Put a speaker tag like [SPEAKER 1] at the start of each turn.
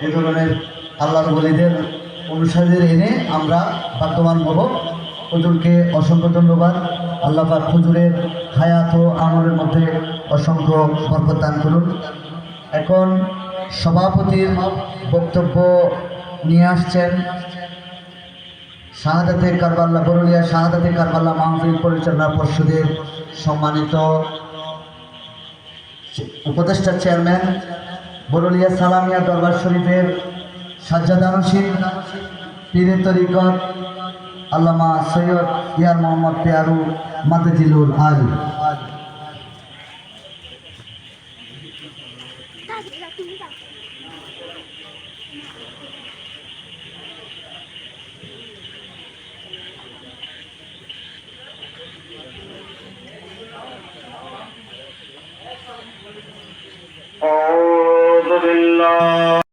[SPEAKER 1] এই ধরনের আল্লাহর ওলিদের অনুসারীদের এনে আমরা বর্তমান হব। হুজুরকে অসংখ্য ধন্যবাদ। আল্লাহ পাক হুজুরের হায়াত ও আমলের মধ্যে অসংখ্য বরকত দান করুন। এখন সভাপতির বক্তব্য নিয়ে আসছেন শাহাদাতে কারবাল্লা বরুলিয়া শাহাদাতে কারবাল্লা মাহফিল পরিচালনা পর্ষদের সম্মানিত উপদেষ্টা চেয়ারম্যান, বরুলিয়া সালামিয়া দরবার শরীফের সাজ্জাদানুশীল পীরে তরিকত আল্লামা সৈয়দ ইয়ার মোহাম্মদ পেয়ারু মাদাজিলুল আলী।